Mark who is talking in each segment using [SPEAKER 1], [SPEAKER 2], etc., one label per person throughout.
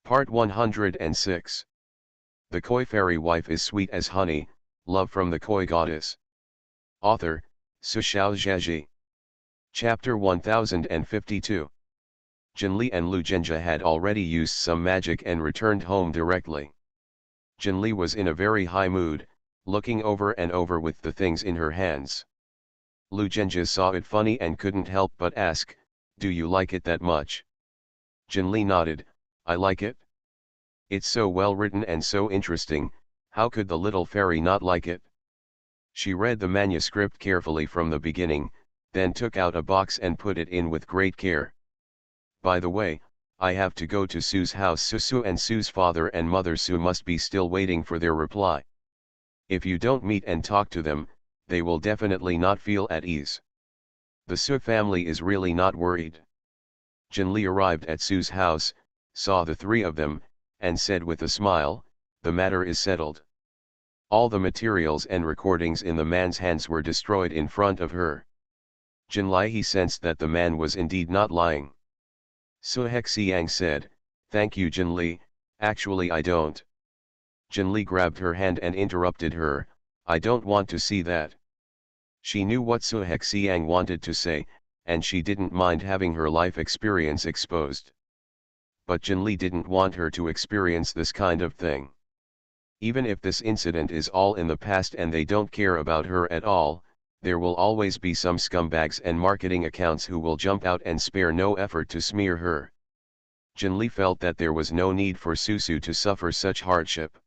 [SPEAKER 1] Part 106. The Koi Fairy Wife is Sweet as Honey, Love from the Koi Goddess. Author, Su Xiaozhaji. Chapter 1052. Jinli and Lu Zhenjia had already used some magic and returned home directly. Jinli was in a very high mood, looking over and over with the things in her hands. Lu Zhenjia saw it funny and couldn't help but ask, "Do you like it that much?" Jinli nodded, "I like it. It's so well written and so interesting, how could the little fairy not like it?" She read the manuscript carefully from the beginning, then took out a box and put it in with great care. "By the way, I have to go to Su's house. Su and Su's father and mother Su must be still waiting for their reply. If you don't meet and talk to them, they will definitely not feel at ease. The Su family is really not worried." Jinli arrived at Su's house, saw the three of them, and said with a smile, "The matter is settled." All the materials and recordings in the man's hands were destroyed in front of her. Jinli sensed that the man was indeed not lying. Su Hexiang said, "Thank you Jinli, actually I don't." Jinli grabbed her hand and interrupted her, "I don't want to see that." She knew what Su Hexiang wanted to say, and she didn't mind having her life experience exposed. But Jinli didn't want her to experience this kind of thing. Even if this incident is all in the past and they don't care about her at all, there will always be some scumbags and marketing accounts who will jump out and spare no effort to smear her. Jinli felt that there was no need for Susu to suffer such hardship.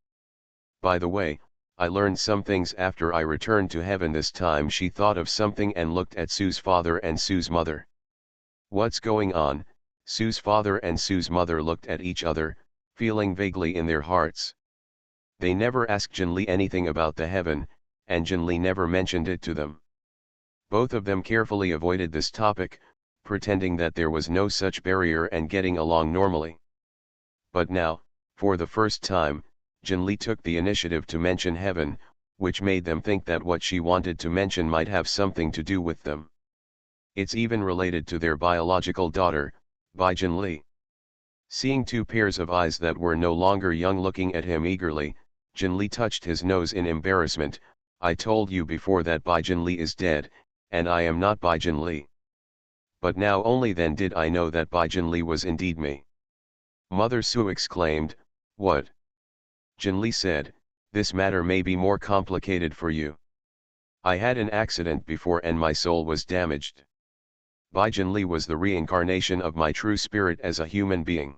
[SPEAKER 1] "By the way, I learned some things after I returned to heaven this time." She thought of something and looked at Su's father and Su's mother. "What's going on?" Su's father and Su's mother looked at each other, feeling vaguely in their hearts. They never asked Jinli anything about the heaven, and Jinli never mentioned it to them. Both of them carefully avoided this topic, pretending that there was no such barrier and getting along normally. But now, for the first time, Jinli took the initiative to mention heaven, which made them think that what she wanted to mention might have something to do with them. It's even related to their biological daughter, Bai Jinli. Seeing two pairs of eyes that were no longer young looking at him eagerly, Jinli touched his nose in embarrassment. "I told you before that Bai Jinli is dead, and I am not Bai Jinli. But now only then did I know that Bai Jinli was indeed me." Mother Su exclaimed, "What?" Jinli said, "This matter may be more complicated for you. I had an accident before and my soul was damaged. Bai Jinli was the reincarnation of my true spirit as a human being.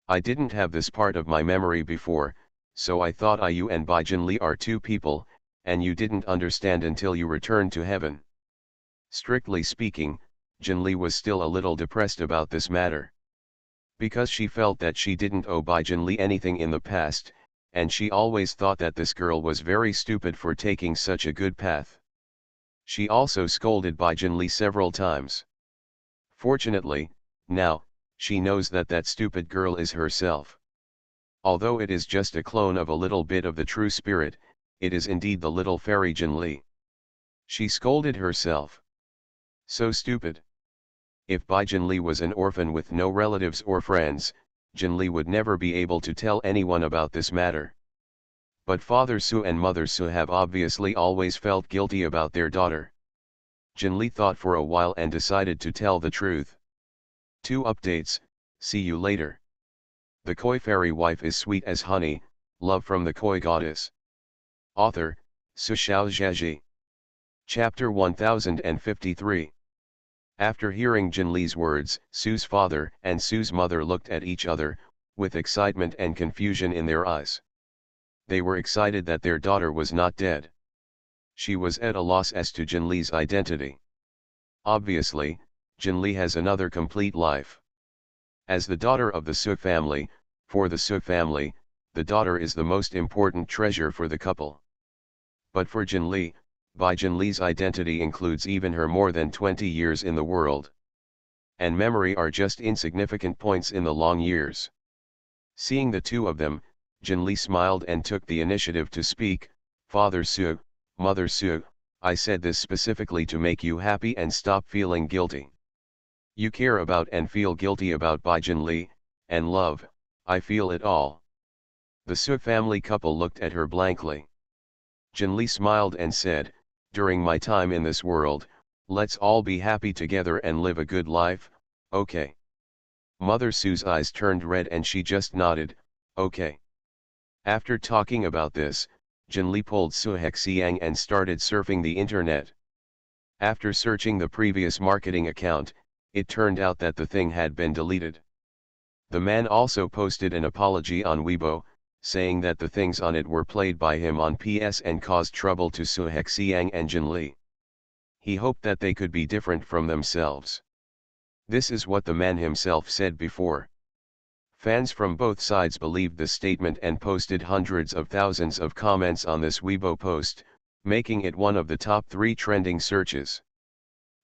[SPEAKER 1] I didn't have this part of my memory before, so I thought you and Bai Jinli are two people, and you didn't understand until you returned to heaven." Strictly speaking, Jinli was still a little depressed about this matter. Because she felt that she didn't owe Bai Jinli anything in the past, and she always thought that this girl was very stupid for taking such a good path. She also scolded Bai Jinli several times. Fortunately, now, she knows that that stupid girl is herself. Although it is just a clone of a little bit of the true spirit, it is indeed the little fairy Jinli. She scolded herself. So stupid. If Bai Jinli was an orphan with no relatives or friends, Jinli would never be able to tell anyone about this matter. But Father Su and Mother Su have obviously always felt guilty about their daughter. Jinli thought for a while and decided to tell the truth. 2 updates, see you later. The Koi Fairy Wife is Sweet as Honey, Love from the Koi Goddess. Author, Su Xiaozhaji. Chapter 1053. After hearing Jinli's words, Su's father and Su's mother looked at each other, with excitement and confusion in their eyes. They were excited that their daughter was not dead. She was at a loss as to Jinli's identity. Obviously, Jinli has another complete life. As the daughter of the Su family, for the Su family, the daughter is the most important treasure for the couple. But for Jinli, Bai Jinli's identity includes even her more than 20 years in the world. And memory are just insignificant points in the long years. Seeing the two of them, Jinli smiled and took the initiative to speak. "Father Su, Mother Su, I said this specifically to make you happy and stop feeling guilty. You care about and feel guilty about Bai Jinli, and love, I feel it all. The Su family couple looked at her blankly. Jinli smiled and said, during my time in this world, let's all be happy together and live a good life, okay? Mother Su's eyes turned red and she just nodded, okay. After talking about this, Jinli pulled Su Hexiang and started surfing the internet. After searching the previous marketing account, it turned out that the thing had been deleted. The man also posted an apology on Weibo, saying that the things on it were played by him on PS and caused trouble to Su Hexiang and Jinli. He hoped that they could be different from themselves. This is what the man himself said before. Fans from both sides believed the statement and posted hundreds of thousands of comments on this Weibo post, making it one of the top 3 trending searches.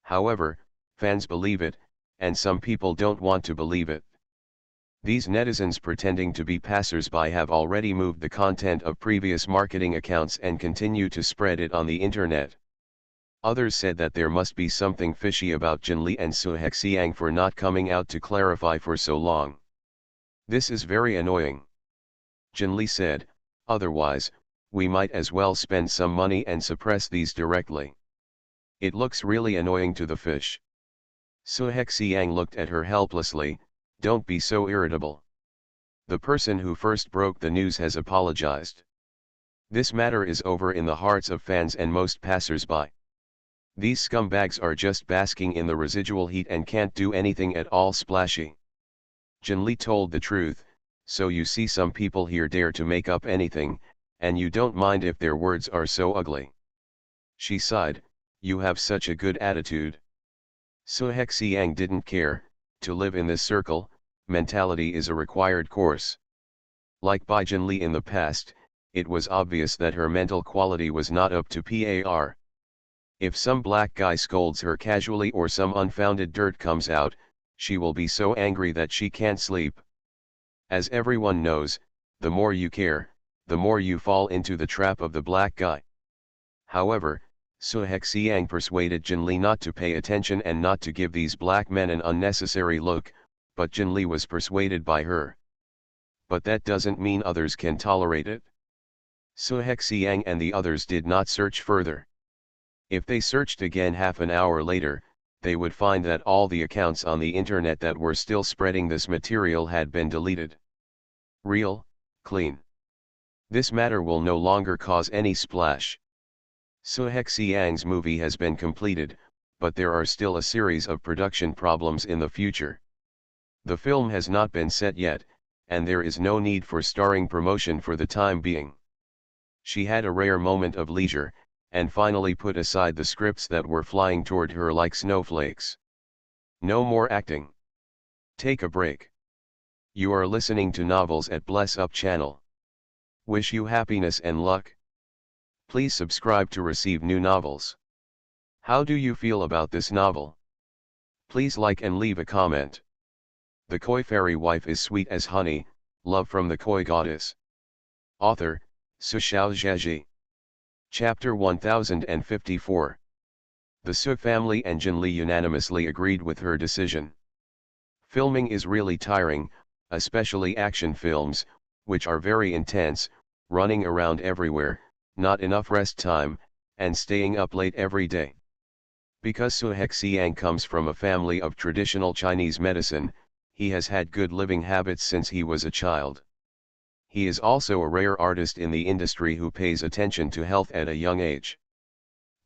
[SPEAKER 1] However, fans believe it, and some people don't want to believe it. These netizens pretending to be passers-by have already moved the content of previous marketing accounts and continue to spread it on the internet. Others said that there must be something fishy about Jinli and Su Hexiang for not coming out to clarify for so long. This is very annoying. Jinli said, otherwise, we might as well spend some money and suppress these directly. It looks really annoying to the fish. Su Hexiang looked at her helplessly, don't be so irritable. The person who first broke the news has apologized. This matter is over in the hearts of fans and most passers-by. These scumbags are just basking in the residual heat and can't do anything at all splashy. Jinli told the truth, so you see some people here dare to make up anything, and you don't mind if their words are so ugly. She sighed, you have such a good attitude. Su Hexiang didn't care, to live in this circle, mentality is a required course. Like by Jinli in the past, it was obvious that her mental quality was not up to par. If some black guy scolds her casually or some unfounded dirt comes out, she will be so angry that she can't sleep. As everyone knows, the more you care, the more you fall into the trap of the black guy. However, Su Hexiang persuaded Jinli not to pay attention and not to give these black men an unnecessary look, but Jinli was persuaded by her. But that doesn't mean others can tolerate it. Su Hexiang and the others did not search further. If they searched again half an hour later, they would find that all the accounts on the internet that were still spreading this material had been deleted. Real, clean. This matter will no longer cause any splash. Su Hexiang's movie has been completed, but there are still a series of production problems in the future. The film has not been set yet, and there is no need for starring promotion for the time being. She had a rare moment of leisure, and finally put aside the scripts that were flying toward her like snowflakes. No more acting. Take a break. You are listening to Novels at Bless Up channel. Wish you happiness and luck. Please subscribe to receive new novels. How do you feel about this novel? Please like and leave a comment. The Koi Fairy Wife is Sweet as Honey, Love from the Koi Goddess. Author, Su Xiaozhaji. Chapter 1054. The Su family and Jinli unanimously agreed with her decision. Filming is really tiring, especially action films, which are very intense, running around everywhere, not enough rest time, and staying up late every day. Because Su Hexiang comes from a family of traditional Chinese medicine, he has had good living habits since he was a child. He is also a rare artist in the industry who pays attention to health at a young age.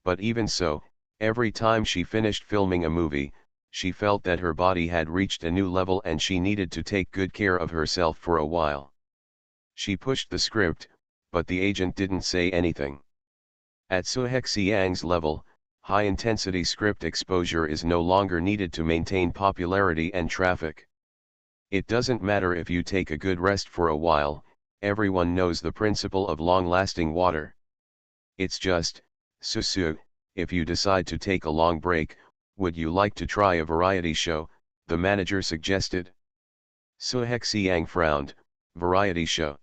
[SPEAKER 1] But even so, every time she finished filming a movie, she felt that her body had reached a new level and she needed to take good care of herself for a while. She pushed the script, but the agent didn't say anything. At Su Hexiang's level, high-intensity script exposure is no longer needed to maintain popularity and traffic. It doesn't matter if you take a good rest for a while, everyone knows the principle of long-lasting water. It's just, Su, if you decide to take a long break, would you like to try a variety show, the manager suggested. Su Hexiang frowned, variety show.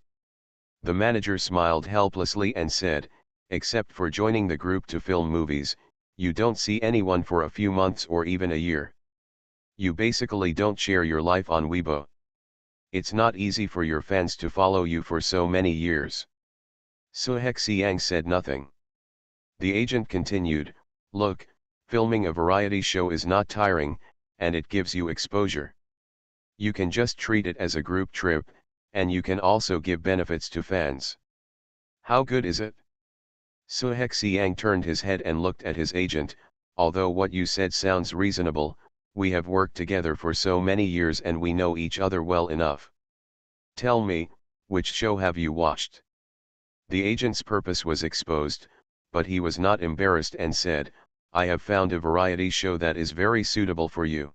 [SPEAKER 1] The manager smiled helplessly and said, except for joining the group to film movies, you don't see anyone for a few months or even a year. You basically don't share your life on Weibo. It's not easy for your fans to follow you for so many years. So Xiang said nothing. The agent continued, look, filming a variety show is not tiring, and it gives you exposure. You can just treat it as a group trip, and you can also give benefits to fans. How good is it? So Xiang turned his head and looked at his agent. Although what you said sounds reasonable, we have worked together for so many years and we know each other well enough. Tell me, which show have you watched? The agent's purpose was exposed, but he was not embarrassed and said, I have found a variety show that is very suitable for you.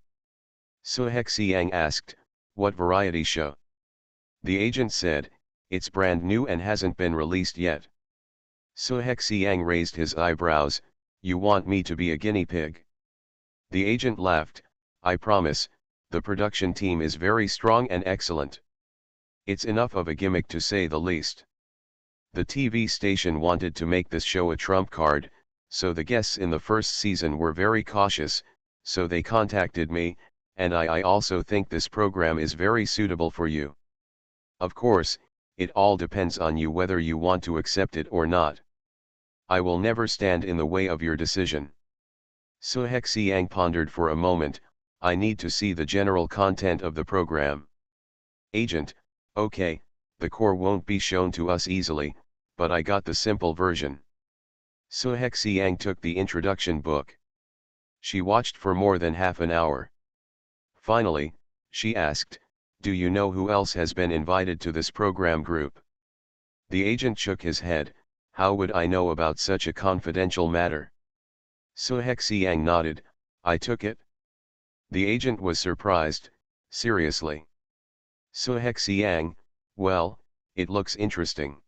[SPEAKER 1] So Xiang asked, what variety show? The agent said, it's brand new and hasn't been released yet. So Xiang raised his eyebrows, you want me to be a guinea pig? The agent laughed, I promise, the production team is very strong and excellent. It's enough of a gimmick to say the least. The TV station wanted to make this show a trump card, so the guests in the first season were very cautious, so they contacted me, and I also think this program is very suitable for you. Of course, it all depends on you whether you want to accept it or not. I will never stand in the way of your decision. So Xiang pondered for a moment, I need to see the general content of the program. Agent, okay, the core won't be shown to us easily, but I got the simple version. So Xiang took the introduction book. She watched for more than half an hour. Finally, she asked, do you know who else has been invited to this program group? The agent shook his head, how would I know about such a confidential matter? So Xiang nodded, I took it. The agent was surprised, seriously. So Xiang, well, it looks interesting.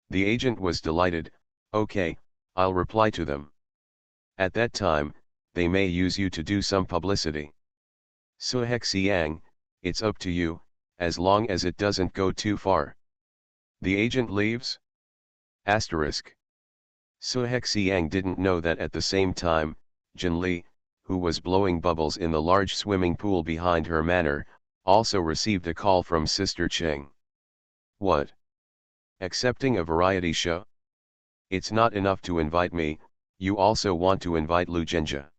[SPEAKER 1] The agent was delighted, okay, I'll reply to them. At that time, they may use you to do some publicity. So Xiang, it's up to you, as long as it doesn't go too far. The agent leaves? Asterisk. So Xiang didn't know that at the same time, Jin Li, who was blowing bubbles in the large swimming pool behind her manor, also received a call from Sister Cheng. What? Accepting a variety show? It's not enough to invite me, you also want to invite Lu Zhenjia.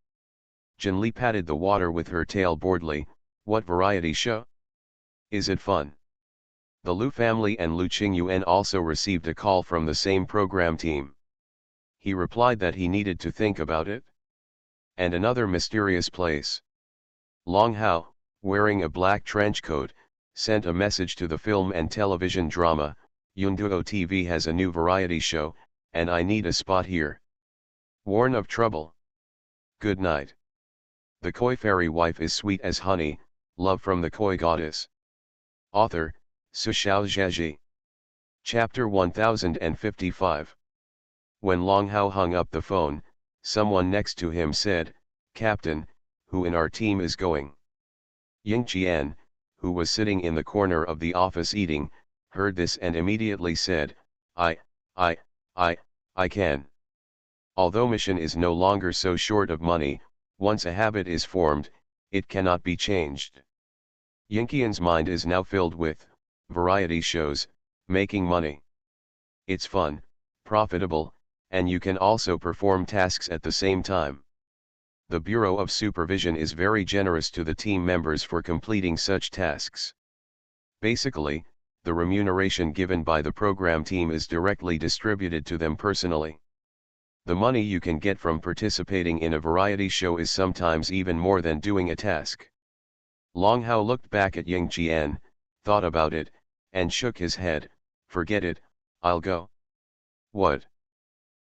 [SPEAKER 1] Jin Li patted the water with her tail boredly, what variety show? Is it fun? The Lu family and Lu Qingyuan also received a call from the same program team. He replied that he needed to think about it. And another mysterious place. Long Hao, wearing a black trench coat, sent a message to the film and television drama, Yunduo TV has a new variety show, and I need a spot here. Warn of trouble. Good night. The koi fairy wife is sweet as honey, love from the koi goddess. Author, Sushao Zhaji. Chapter 1055. When Long Hao hung up the phone, someone next to him said, Captain, who in our team is going? Ying Qian, who was sitting in the corner of the office eating, heard this and immediately said, I can. Although mission is no longer so short of money, once a habit is formed, it cannot be changed. Yingqian's mind is now filled with variety shows, making money. It's fun, profitable, and you can also perform tasks at the same time. The Bureau of Supervision is very generous to the team members for completing such tasks. Basically, the remuneration given by the program team is directly distributed to them personally. The money you can get from participating in a variety show is sometimes even more than doing a task. Long Hao looked back at Ying Qian, thought about it, and shook his head, forget it, I'll go. What?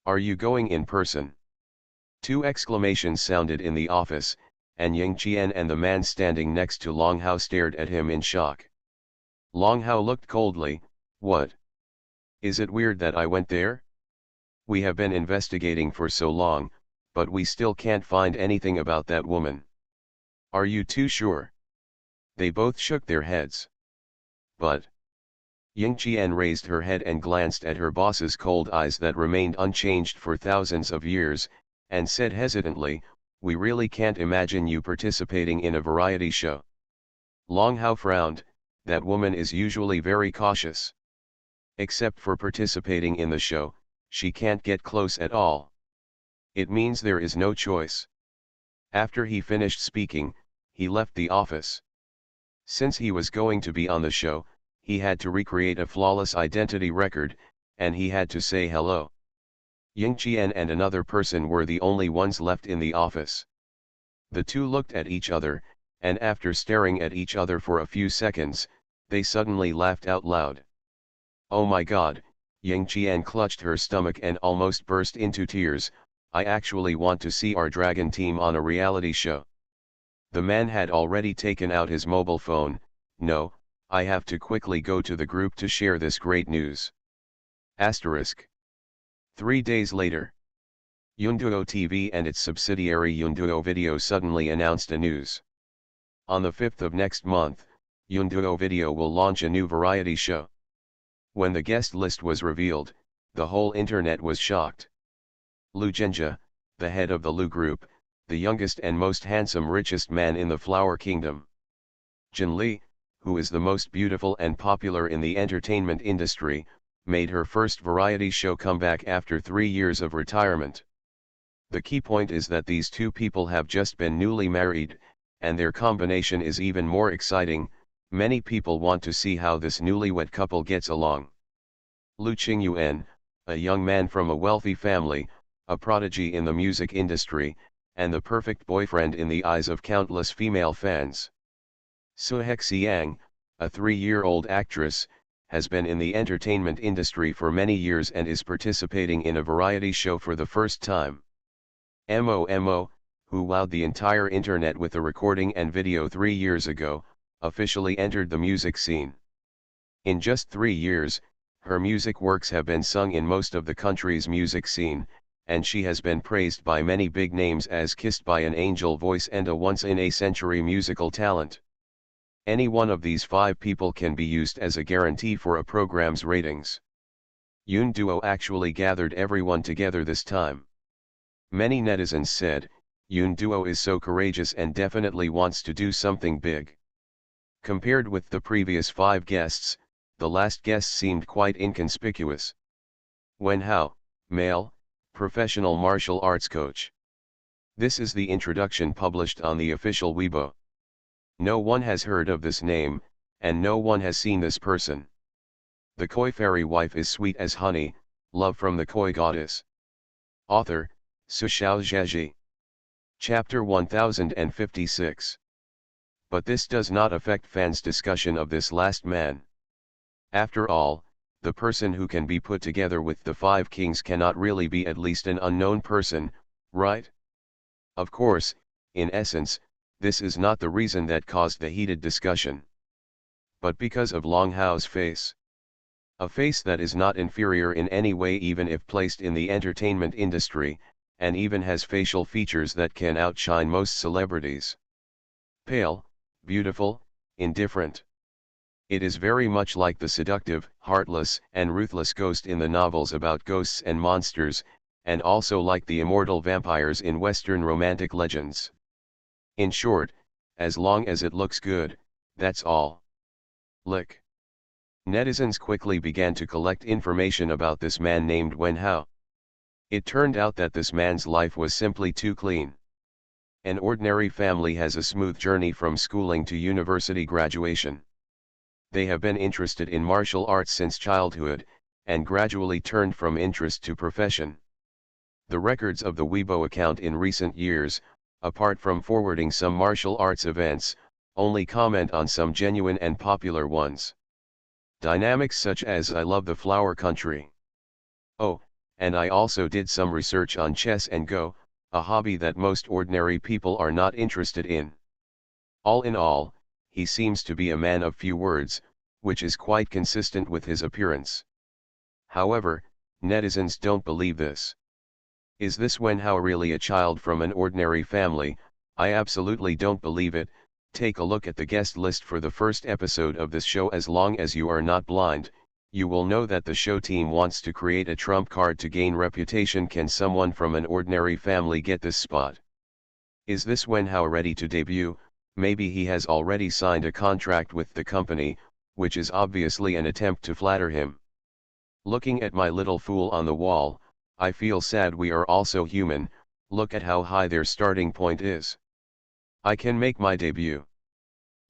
[SPEAKER 1] Are you going in person? Two exclamations sounded in the office, and Ying Qian and the man standing next to Long Hao stared at him in shock. Long Hao looked coldly, what? Is it weird that I went there? We have been investigating for so long, but we still can't find anything about that woman. Are you too sure? They both shook their heads. But Ying Qian raised her head and glanced at her boss's cold eyes that remained unchanged for thousands of years, and said hesitantly, we really can't imagine you participating in a variety show. Long Hao frowned, that woman is usually very cautious. Except for participating in the show, she can't get close at all. It means there is no choice. After he finished speaking, he left the office. Since he was going to be on the show, he had to recreate a flawless identity record, and he had to say hello. Ying Qian and another person were the only ones left in the office. The two looked at each other, and after staring at each other for a few seconds, they suddenly laughed out loud. "Oh my God," Ying Qian clutched her stomach and almost burst into tears, "I actually want to see our dragon team on a reality show." The man had already taken out his mobile phone. "No, I have to quickly go to the group to share this great news." Asterisk. 3 days later. Yunduo TV and its subsidiary Yunduo Video suddenly announced a news. On the 5th of next month, Yunduo Video will launch a new variety show. When the guest list was revealed, the whole internet was shocked. Lu Zhenjia, the head of the Lu Group, the youngest and most handsome richest man in the Flower Kingdom. Jin Li, who is the most beautiful and popular in the entertainment industry, made her first variety show comeback after 3 years of retirement. The key point is that these two people have just been newly married, and their combination is even more exciting. Many people want to see how this newlywed couple gets along. Lu Qingyuan, a young man from a wealthy family, a prodigy in the music industry, and the perfect boyfriend in the eyes of countless female fans. Su Hexiang, a 3-year-old actress, has been in the entertainment industry for many years and is participating in a variety show for the first time. Mo, who wowed the entire internet with a recording and video 3 years ago, officially entered the music scene. In just 3 years, her music works have been sung in most of the country's music scene, and she has been praised by many big names as kissed by an angel voice and a once-in-a-century musical talent. Any one of these 5 people can be used as a guarantee for a program's ratings. Yunduo actually gathered everyone together this time. Many netizens said, "Yunduo is so courageous and definitely wants to do something big." Compared with the previous 5 guests, the last guest seemed quite inconspicuous. Wen Hao, male, professional martial arts coach. This is the introduction published on the official Weibo. No one has heard of this name, and no one has seen this person. The koi fairy wife is sweet as honey, love from the koi goddess. Author, Sushao Zheji. Chapter 1056. But this does not affect fans' discussion of this last man. After all, the person who can be put together with the 5 kings cannot really be at least an unknown person, right? Of course, in essence, this is not the reason that caused the heated discussion. But because of Long Hao's face. A face that is not inferior in any way even if placed in the entertainment industry, and even has facial features that can outshine most celebrities. Pale, beautiful, indifferent. It is very much like the seductive, heartless, and ruthless ghost in the novels about ghosts and monsters, and also like the immortal vampires in Western romantic legends. In short, as long as it looks good, that's all. Lick. Netizens quickly began to collect information about this man named Wen Hao. It turned out that this man's life was simply too clean. An ordinary family has a smooth journey from schooling to university graduation. They have been interested in martial arts since childhood, and gradually turned from interest to profession. The records of the Weibo account in recent years, apart from forwarding some martial arts events, only comment on some genuine and popular ones. Dynamics such as "I love the flower country." Oh, and I also did some research on chess and Go, a hobby that most ordinary people are not interested in. All in all, he seems to be a man of few words, which is quite consistent with his appearance. However, netizens don't believe this. Is this Wen Hao really a child from an ordinary family? I absolutely don't believe it. Take a look at the guest list for the first episode of this show. As long as you are not blind, you will know that the show team wants to create a trump card to gain reputation. Can someone from an ordinary family get this spot? Is this Wen Hao ready to debut? Maybe he has already signed a contract with the company, which is obviously an attempt to flatter him. Looking at my little fool on the wall, I feel sad. We are also human. Look at how high their starting point is. I can make my debut.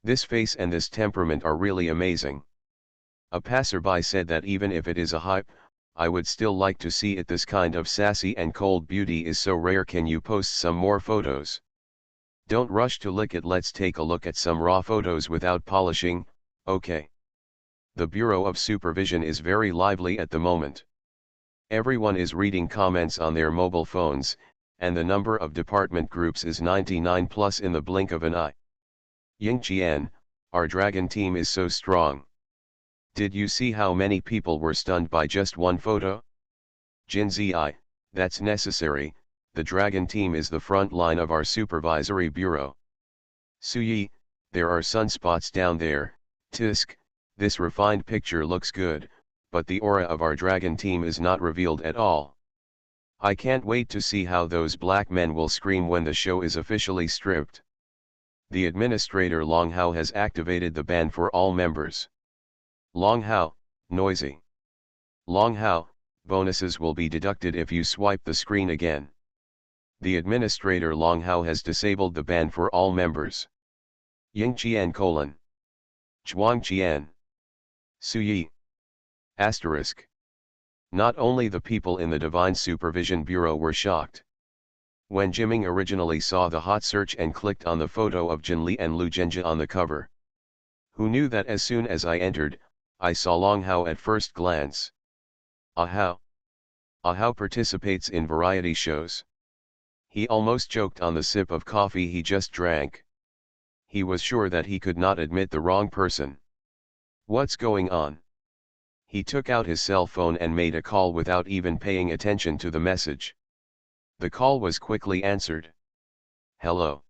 [SPEAKER 1] This face and this temperament are really amazing. A passerby said that even if it is a hype, I would still like to see it. This kind of sassy and cold beauty is so rare. Can you post some more photos? Don't rush to lick it. Let's take a look at some raw photos without polishing. Okay. The Bureau of Supervision is very lively at the moment. Everyone is reading comments on their mobile phones, and the number of department groups is 99 plus in the blink of an eye. Yingqian, our dragon team is so strong. Did you see how many people were stunned by just one photo? Jinzi, that's necessary. The dragon team is the front line of our supervisory bureau. Suyi, there are sunspots down there. Tisk, this refined picture looks good, but the aura of our dragon team is not revealed at all. I can't wait to see how those black men will scream when the show is officially stripped. The administrator Long Hao has activated the ban for all members. Long Hao, noisy. Long Hao, bonuses will be deducted if you swipe the screen again. The administrator Long Hao has disabled the ban for all members. Yingqian : Zhuangqian. Suyi. Asterisk. Not only the people in the Divine Supervision Bureau were shocked. When Jiming originally saw the hot search and clicked on the photo of Jinli and Lu Zhenjia on the cover. Who knew that as soon as I entered, I saw Long Hao at first glance. Ahao. Ahao participates in variety shows. He almost choked on the sip of coffee he just drank. He was sure that he could not admit the wrong person. What's going on? He took out his cell phone and made a call without even paying attention to the message. The call was quickly answered. Hello.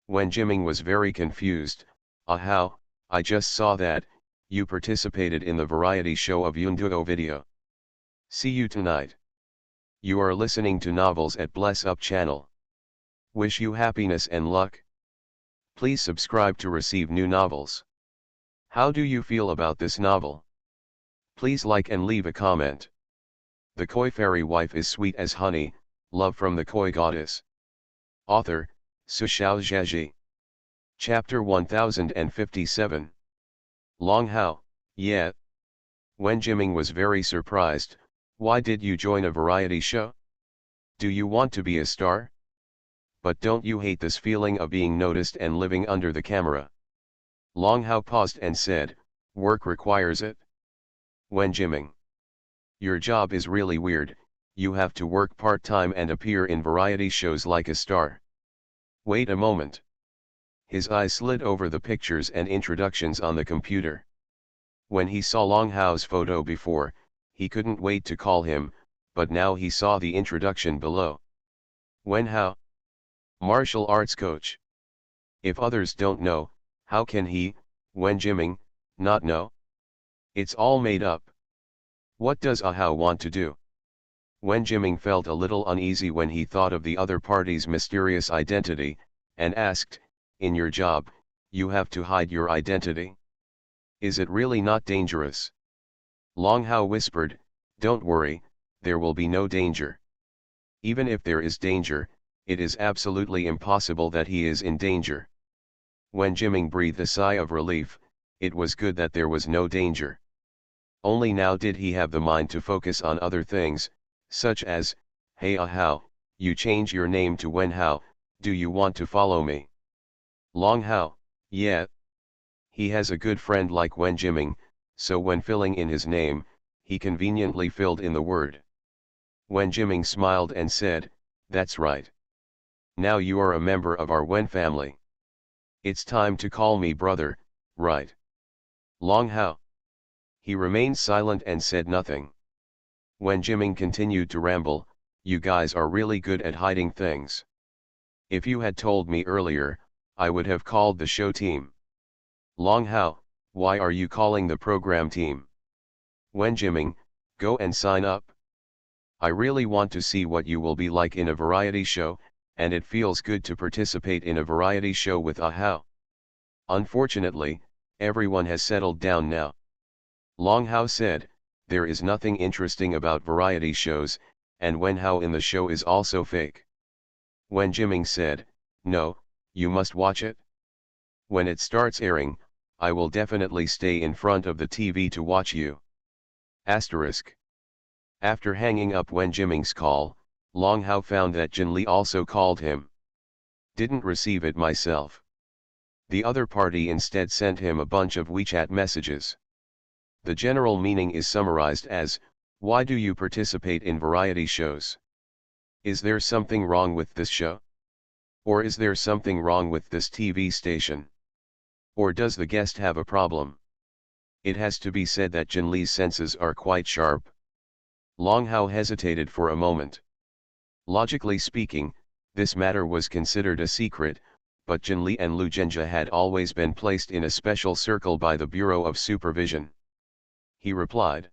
[SPEAKER 1] When Jiming was very confused, Ahao, I just saw that, you participated in the variety show of Yunduo video. See you tonight. You are listening to Novels at Bless Up channel. Wish you happiness and luck. Please subscribe to receive new novels. How do you feel about this novel? Please like and leave a comment. The Koi Fairy Wife is sweet as honey, love from the Koi Goddess. Author, Sushao Zhaji. Chapter 1057. Long Hao, yeah. When Jiming was very surprised, why did you join a variety show? Do you want to be a star? But don't you hate this feeling of being noticed and living under the camera? Long Hao paused and said, work requires it. When Jiming. Your job is really weird, you have to work part-time and appear in variety shows like a star. Wait a moment. His eyes slid over the pictures and introductions on the computer. When he saw Long Hao's photo before, he couldn't wait to call him, but now he saw the introduction below. Wen Hao. Martial arts coach. If others don't know, how can he, Wen Jiming, not know? It's all made up. What does Ahao want to do? Wen Jiming felt a little uneasy when he thought of the other party's mysterious identity, and asked, in your job, you have to hide your identity? Is it really not dangerous? Long Hao whispered, don't worry, there will be no danger. Even if there is danger, it is absolutely impossible that he is in danger. When Jiming breathed a sigh of relief, it was good that there was no danger. Only now did he have the mind to focus on other things, such as, hey Ahao, you change your name to Wen Hao, do you want to follow me? Long Hao, yeah. He has a good friend like Wen Jiming, so when filling in his name, he conveniently filled in the word. Wen Jiming smiled and said, that's right. Now you are a member of our Wen family. It's time to call me brother, right? Long Hao. He remained silent and said nothing. When Jiming continued to ramble, you guys are really good at hiding things. If you had told me earlier, I would have called the show team. Long Hao, why are you calling the program team? When Jiming, go and sign up. I really want to see what you will be like in a variety show, and it feels good to participate in a variety show with Ahao. Unfortunately, Everyone has settled down now. Long Hao said, there is nothing interesting about variety shows, and Wen Hao in the show is also fake. Wen Jiming said, no, you must watch it. When it starts airing, I will definitely stay in front of the TV to watch you. Asterisk. After hanging up Wen Jiming's call, Long Hao found that Jin Li also called him. Didn't receive it myself. The other party instead sent him a bunch of WeChat messages. The general meaning is summarized as, why do you participate in variety shows? Is there something wrong with this show? Or is there something wrong with this TV station? Or does the guest have a problem? It has to be said that Jin Li's senses are quite sharp. Long Hao hesitated for a moment. Logically speaking, this matter was considered a secret, but Jin Li and Lu Zhenjia had always been placed in a special circle by the Bureau of Supervision. He replied.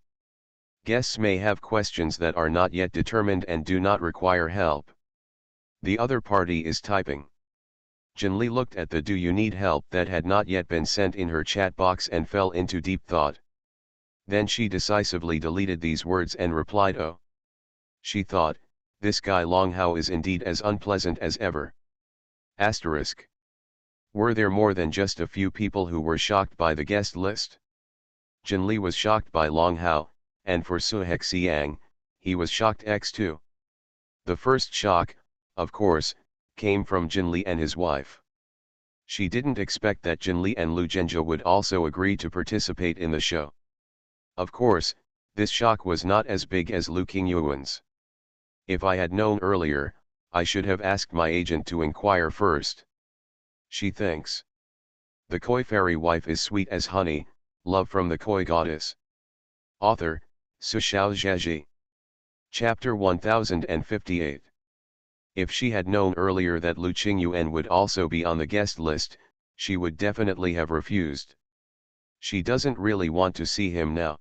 [SPEAKER 1] Guests may have questions that are not yet determined and do not require help. The other party is typing. Jin Li looked at the "Do you need help" that had not yet been sent in her chat box and fell into deep thought. Then she decisively deleted these words and replied, oh. She thought, this guy Long Hao is indeed as unpleasant as ever. Asterisk. Were there more than just a few people who were shocked by the guest list? Jin Li was shocked by Long Hao, and for Su Hexiang, he was shocked x2. The first shock, of course, came from Jin Li and his wife. She didn't expect that Jin Li and Lu Zhenjia would also agree to participate in the show. Of course, this shock was not as big as Lu Qingyuan's. If I had known earlier, I should have asked my agent to inquire first. She thinks. The koi fairy wife is sweet as honey, love from the koi goddess. Author, Su Xiaozhaji. Chapter 1058. If she had known earlier that Lu Qingyuan would also be on the guest list, she would definitely have refused. She doesn't really want to see him now.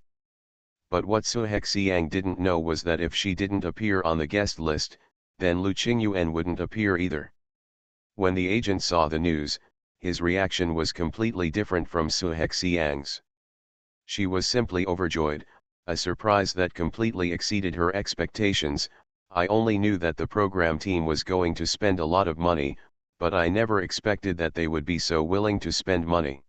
[SPEAKER 1] But what Su Hexiang didn't know was that if she didn't appear on the guest list, then Lu Qingyuan wouldn't appear either. When the agent saw the news, his reaction was completely different from Su Hexiang's. She was simply overjoyed, a surprise that completely exceeded her expectations. I only knew that the program team was going to spend a lot of money, but I never expected that they would be so willing to spend money.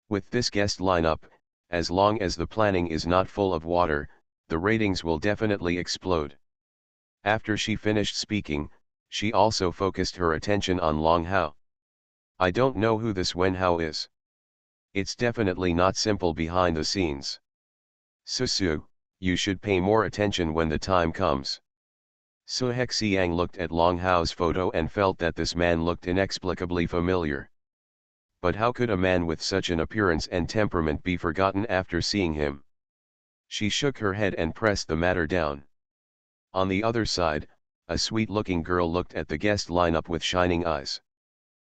[SPEAKER 1] With this guest lineup, as long as the planning is not full of water, the ratings will definitely explode. After she finished speaking, she also focused her attention on Long Hao. I don't know who this Wen Hao is. It's definitely not simple behind the scenes. Su, you should pay more attention when the time comes. Su Hexiang looked at Long Hao's photo and felt that this man looked inexplicably familiar. But how could a man with such an appearance and temperament be forgotten after seeing him? She shook her head and pressed the matter down. On the other side, a sweet-looking girl looked at the guest lineup with shining eyes.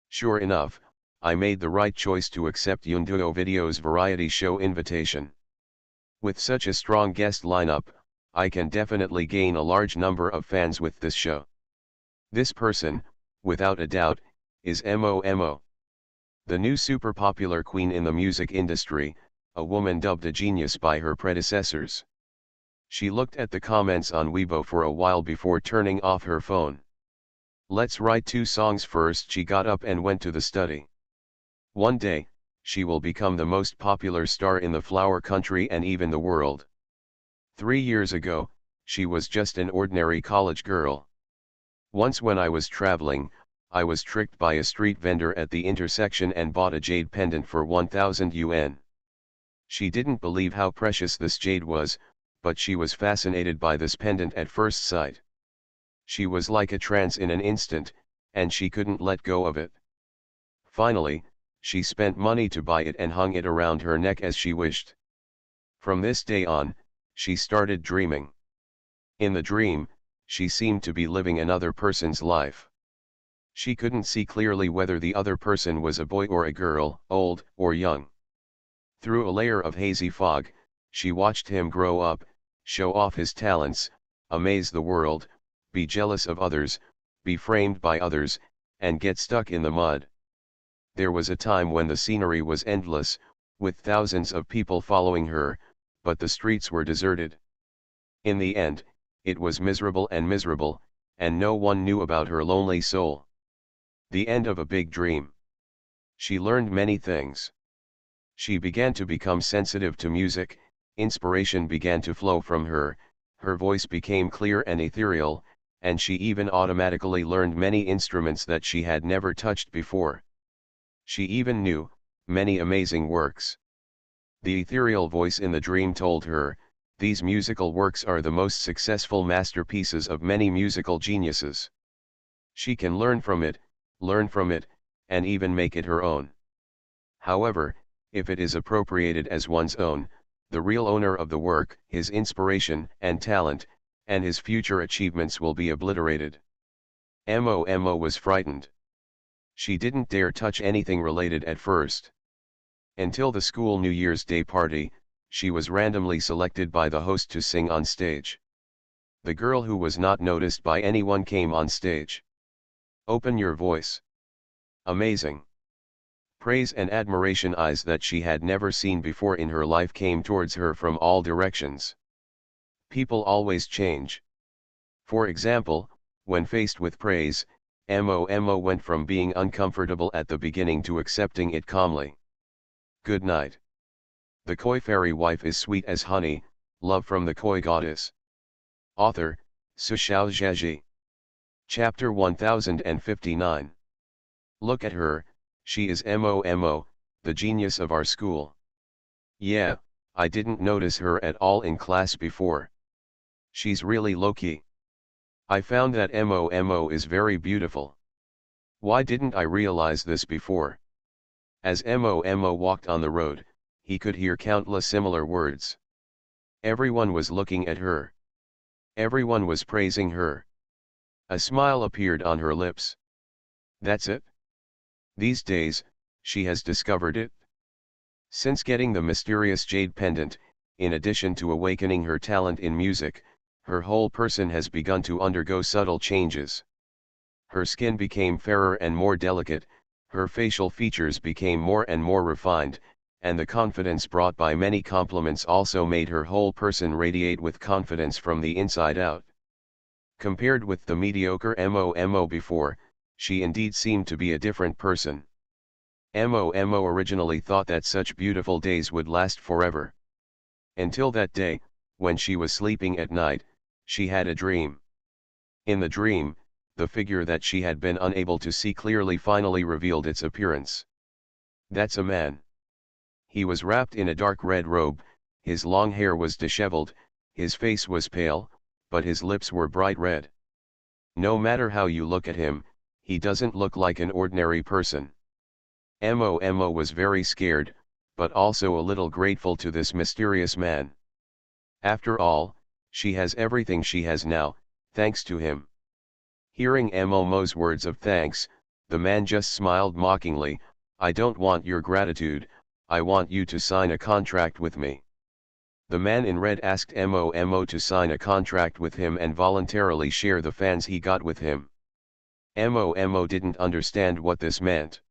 [SPEAKER 1] Sure enough, I made the right choice to accept Yunduo Video's variety show invitation. With such a strong guest lineup, I can definitely gain a large number of fans with this show. This person, without a doubt, is Momo. The new super popular queen in the music industry, a woman dubbed a genius by her predecessors. She looked at the comments on Weibo for a while before turning off her phone. Let's write 2 songs first. She got up and went to the study. One day, she will become the most popular star in the flower country and even the world. 3 years ago, she was just an ordinary college girl. Once when I was traveling, I was tricked by a street vendor at the intersection and bought a jade pendant for 1,000 yuan. She didn't believe how precious this jade was, but she was fascinated by this pendant at first sight. She was like a trance in an instant, and she couldn't let go of it. Finally, she spent money to buy it and hung it around her neck as she wished. From this day on, she started dreaming. In the dream, she seemed to be living another person's life. She couldn't see clearly whether the other person was a boy or a girl, old or young. Through a layer of hazy fog, she watched him grow up, show off his talents, amaze the world, be jealous of others, be framed by others, and get stuck in the mud. There was a time when the scenery was endless, with thousands of people following her, but the streets were deserted. In the end, it was miserable, and no one knew about her lonely soul. The end of a big dream. She learned many things. She began to become sensitive to music, inspiration began to flow from her, her voice became clear and ethereal, and she even automatically learned many instruments that she had never touched before. She even knew many amazing works. The ethereal voice in the dream told her, these musical works are the most successful masterpieces of many musical geniuses. She can learn from it, and even make it her own. However, if it is appropriated as one's own, the real owner of the work, his inspiration and talent, and his future achievements will be obliterated. Mo was frightened. She didn't dare touch anything related at first. Until the school New Year's Day party, she was randomly selected by the host to sing on stage. The girl who was not noticed by anyone came on stage. Open your voice. Amazing. Praise and admiration, eyes that she had never seen before in her life came towards her from all directions. People always change. For example, when faced with praise, Mo went from being uncomfortable at the beginning to accepting it calmly. Good night. The Koi fairy wife is sweet as honey, love from the Koi goddess. Author, Sushao Zheji. Chapter 1059. Look at her, she is Mo, the genius of our school. Yeah, I didn't notice her at all in class before. She's really low-key. I found that Mo is very beautiful. Why didn't I realize this before? As Mo walked on the road, he could hear countless similar words. Everyone was looking at her. Everyone was praising her. A smile appeared on her lips. That's it? These days, she has discovered it. Since getting the mysterious jade pendant, in addition to awakening her talent in music, her whole person has begun to undergo subtle changes. Her skin became fairer and more delicate, her facial features became more and more refined, and the confidence brought by many compliments also made her whole person radiate with confidence from the inside out. Compared with the mediocre Mo before, she indeed seemed to be a different person. Mo originally thought that such beautiful days would last forever. Until that day, when she was sleeping at night, she had a dream. In the dream, the figure that she had been unable to see clearly finally revealed its appearance. That's a man. He was wrapped in a dark red robe, his long hair was disheveled, his face was pale, but his lips were bright red. No matter how you look at him, he doesn't look like an ordinary person. Mo was very scared, but also a little grateful to this mysterious man. After all, she has everything she has now, thanks to him. Hearing Mo's words of thanks, the man just smiled mockingly. I don't want your gratitude, I want you to sign a contract with me. The man in red asked Mo to sign a contract with him and voluntarily share the fans he got with him. Mo didn't understand what this meant.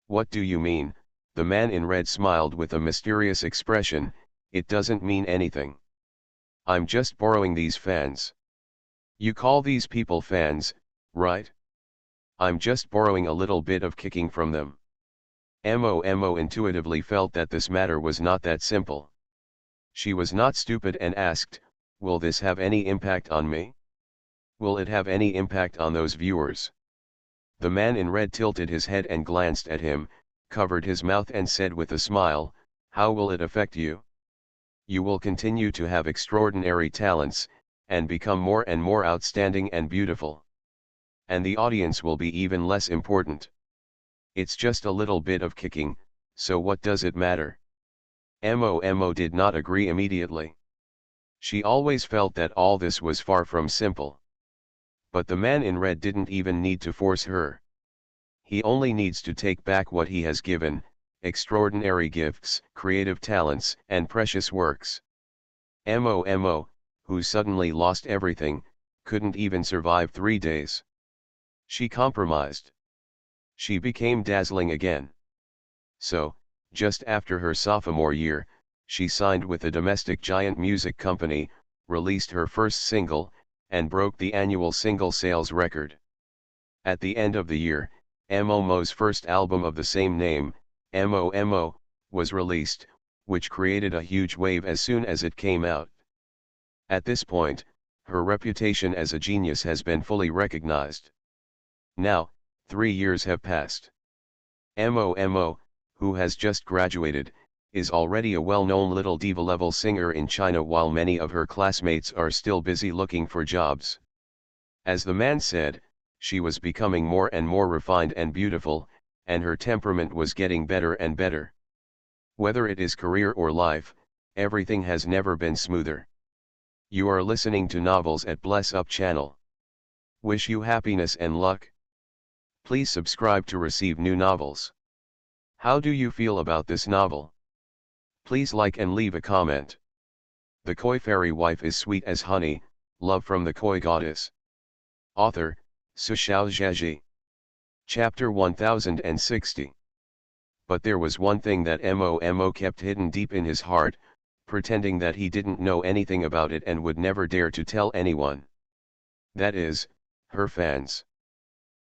[SPEAKER 1] What do you mean? The man in red smiled with a mysterious expression. It doesn't mean anything. I'm just borrowing these fans. You call these people fans, right? I'm just borrowing a little bit of kicking from them. Mo intuitively felt that this matter was not that simple. She was not stupid and asked, will this have any impact on me? Will it have any impact on those viewers? The man in red tilted his head and glanced at him, covered his mouth and said with a smile, how will it affect you? You will continue to have extraordinary talents, and become more and more outstanding and beautiful. And the audience will be even less important. It's just a little bit of kicking, so what does it matter? Mo did not agree immediately. She always felt that all this was far from simple. But the man in red didn't even need to force her. He only needs to take back what he has given, extraordinary gifts, creative talents, and precious works. Mo, who suddenly lost everything, couldn't even survive 3 days. She compromised. She became dazzling again. So, Just after her sophomore year, she signed with a domestic giant music company, released her first single, and broke the annual single sales record. At the end of the year, Mo's first album of the same name, Mo, was released, which created a huge wave as soon as it came out. At this point, her reputation as a genius has been fully recognized. Now, 3 years have passed. Mo, who has just graduated, is already a well-known little diva-level singer in China, while many of her classmates are still busy looking for jobs. As the man said, she was becoming more and more refined and beautiful, and her temperament was getting better and better. Whether it is career or life, everything has never been smoother. You are listening to Novels at Bless Up channel. Wish you happiness and luck. Please subscribe to receive new novels. How do you feel about this novel? Please like and leave a comment. The Koi Fairy Wife is Sweet as Honey, Love from the Koi Goddess. Author, Su Xiaozhaji. Chapter 1060. But there was one thing that Mo kept hidden deep in his heart, pretending that he didn't know anything about it and would never dare to tell anyone. That is, her fans.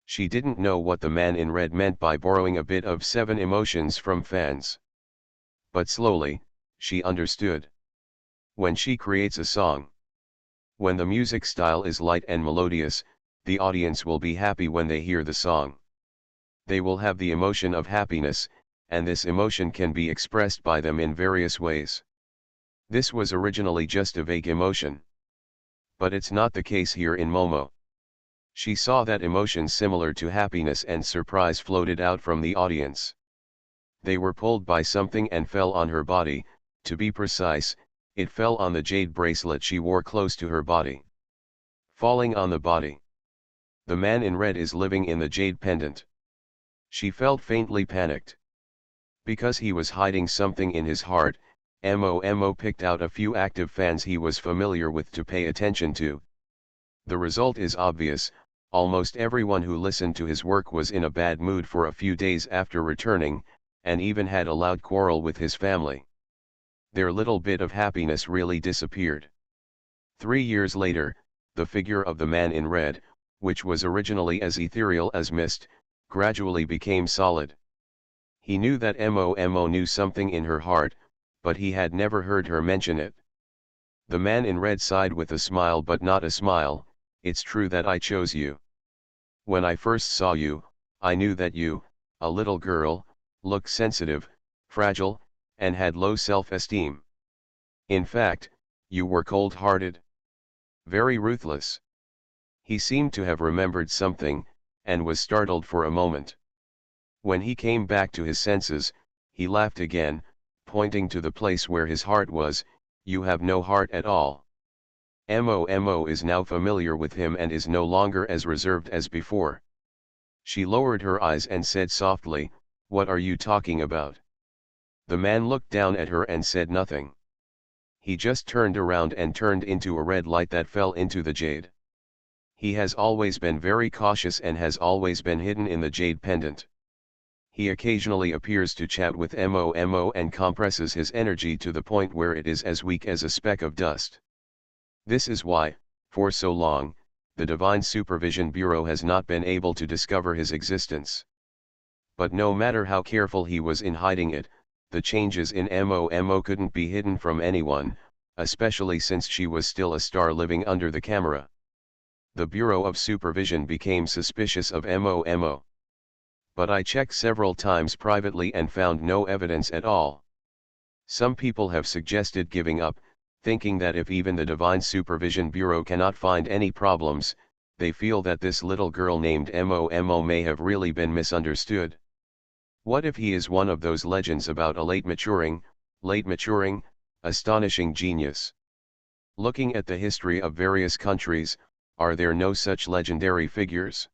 [SPEAKER 1] She didn't know what the man in red meant by borrowing a bit of 7 emotions from fans. But slowly, she understood. When she creates a song, when the music style is light and melodious, the audience will be happy when they hear the song. They will have the emotion of happiness, and this emotion can be expressed by them in various ways. This was originally just a vague emotion. But it's not the case here in Momo. She saw that emotions similar to happiness and surprise floated out from the audience. They were pulled by something and fell on her body. To be precise, it fell on the jade bracelet she wore close to her body. Falling on the body. The man in red is living in the jade pendant. She felt faintly panicked. Because he was hiding something in his heart, Mo picked out a few active fans he was familiar with to pay attention to. The result is obvious. Almost everyone who listened to his work was in a bad mood for a few days after returning, and even had a loud quarrel with his family. Their little bit of happiness really disappeared. 3 years later, the figure of the man in red, which was originally as ethereal as mist, gradually became solid. He knew that Mo knew something in her heart, but he had never heard her mention it. The man in red sighed with a smile, but not a smile. It's true that I chose you. When I first saw you, I knew that you, a little girl, looked sensitive, fragile, and had low self-esteem. In fact, you were cold-hearted. Very ruthless. He seemed to have remembered something, and was startled for a moment. When he came back to his senses, he laughed again, pointing to the place where his heart was. You have no heart at all. Mo is now familiar with him and is no longer as reserved as before. She lowered her eyes and said softly, "What are you talking about?" The man looked down at her and said nothing. He just turned around and turned into a red light that fell into the jade. He has always been very cautious and has always been hidden in the jade pendant. He occasionally appears to chat with Mo and compresses his energy to the point where it is as weak as a speck of dust. This is why, for so long, the Divine Supervision Bureau has not been able to discover his existence. But no matter how careful he was in hiding it, the changes in Mo couldn't be hidden from anyone, especially since she was still a star living under the camera. The Bureau of Supervision became suspicious of Mo. But I checked several times privately and found no evidence at all. Some people have suggested giving up, thinking that if even the Divine Supervision Bureau cannot find any problems, they feel that this little girl named Mo may have really been misunderstood. What if he is one of those legends about a late maturing, astonishing genius? Looking at the history of various countries, are there no such legendary figures?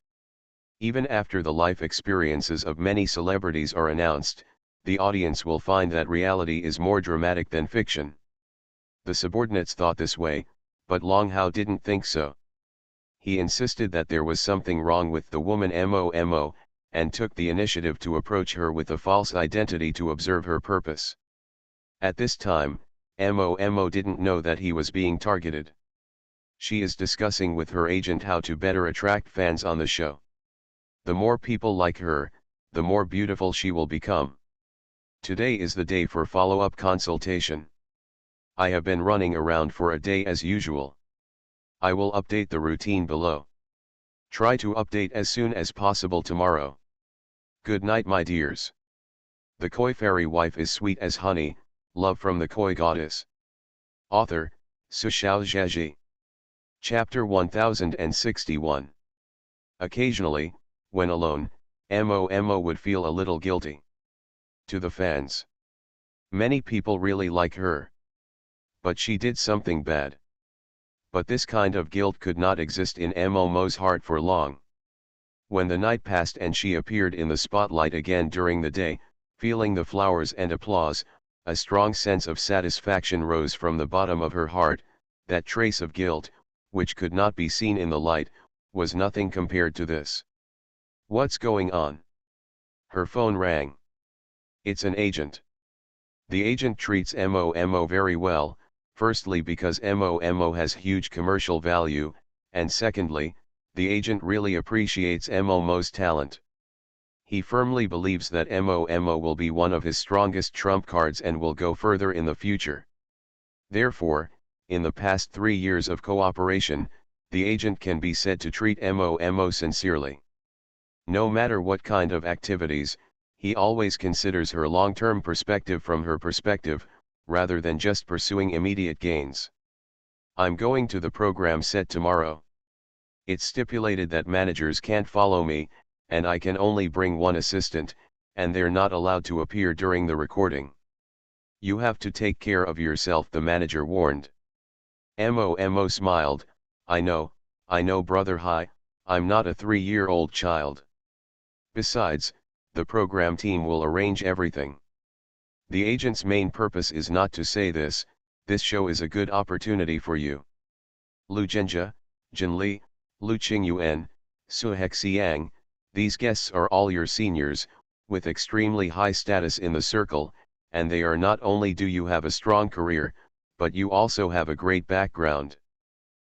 [SPEAKER 1] Even after the life experiences of many celebrities are announced, the audience will find that reality is more dramatic than fiction. The subordinates thought this way, but Long Hao didn't think so. He insisted that there was something wrong with the woman Mo, and took the initiative to approach her with a false identity to observe her purpose. At this time, Momo didn't know that he was being targeted. She is discussing with her agent how to better attract fans on the show. The more people like her, the more beautiful she will become. Today is the day for follow-up consultation. I have been running around for a day as usual. I will update the routine below. Try to update as soon as possible tomorrow. Good night, my dears. The Koi Fairy wife is sweet as honey, love from the Koi goddess. Author, Sushao Zheji. Chapter 1061. Occasionally, when alone, Momo would feel a little guilty. To the fans. Many people really like her. But she did something bad. But this kind of guilt could not exist in Momo's heart for long. When the night passed and she appeared in the spotlight again during the day, feeling the flowers and applause, a strong sense of satisfaction rose from the bottom of her heart. That trace of guilt, which could not be seen in the light, was nothing compared to this. What's going on? Her phone rang. It's an agent. The agent treats Momo very well, firstly because Momo has huge commercial value, and secondly, the agent really appreciates Momo's talent. He firmly believes that Momo will be one of his strongest trump cards and will go further in the future. Therefore, in the past 3 years of cooperation, the agent can be said to treat Momo sincerely. No matter what kind of activities, he always considers her long-term perspective from her perspective, rather than just pursuing immediate gains. I'm going to the program set tomorrow. It's stipulated that managers can't follow me, and I can only bring one assistant, and they're not allowed to appear during the recording. You have to take care of yourself, the manager warned. Momo smiled. I know, brother. Hi, I'm not a 3-year-old child. Besides, the program team will arrange everything. The agent's main purpose is not to say this show is a good opportunity for you. Lu Zhenjia, Jin Li, Lu Qingyuan, Su Hexiang, these guests are all your seniors, with extremely high status in the circle, and they are not only do you have a strong career, but you also have a great background.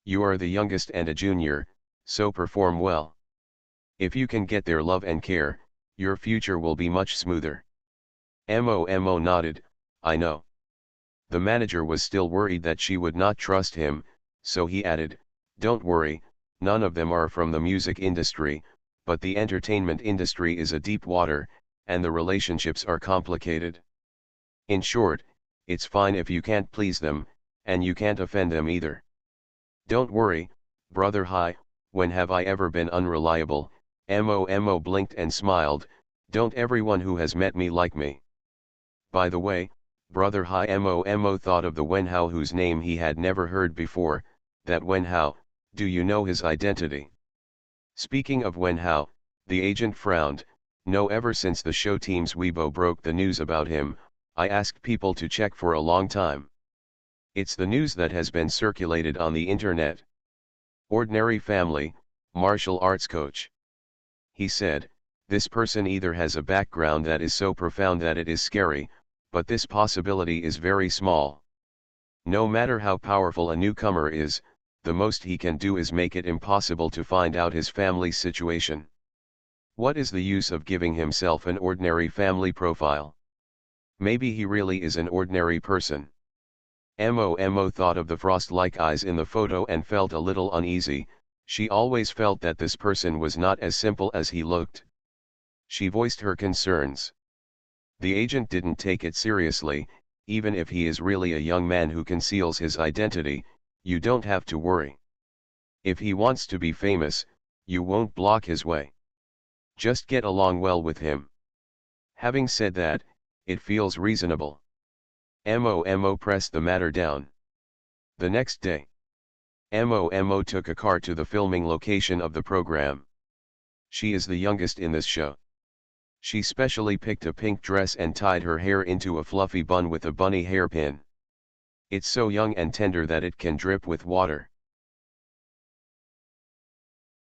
[SPEAKER 1] You are the youngest and a junior, so perform well. If you can get their love and care, your future will be much smoother. Momo nodded. I know. The manager was still worried that she would not trust him, so he added, don't worry, none of them are from the music industry, but the entertainment industry is a deep water, and the relationships are complicated. In short, it's fine if you can't please them, and you can't offend them either. Don't worry, brother. Hi, when have I ever been unreliable? Momo blinked and smiled. Don't everyone who has met me like me? By the way, brother. Hi. Momo thought of the Wenhao whose name he had never heard before. That Wenhao, do you know his identity? Speaking of Wenhao, the agent frowned. No, ever since the show team's Weibo broke the news about him, I asked people to check for a long time. It's the news that has been circulated on the internet. Ordinary family, martial arts coach. He said, this person either has a background that is so profound that it is scary, but this possibility is very small. No matter how powerful a newcomer is, the most he can do is make it impossible to find out his family's situation. What is the use of giving himself an ordinary family profile? Maybe he really is an ordinary person. Momo thought of the frost-like eyes in the photo and felt a little uneasy. She always felt that this person was not as simple as he looked. She voiced her concerns. The agent didn't take it seriously. Even if he is really a young man who conceals his identity, you don't have to worry. If he wants to be famous, you won't block his way. Just get along well with him. Having said that, it feels reasonable. Momo pressed the matter down. The next day, Momo took a car to the filming location of the program. She is the youngest in this show. She specially picked a pink dress and tied her hair into a fluffy bun with a bunny hairpin. It's so young and tender that it can drip with water.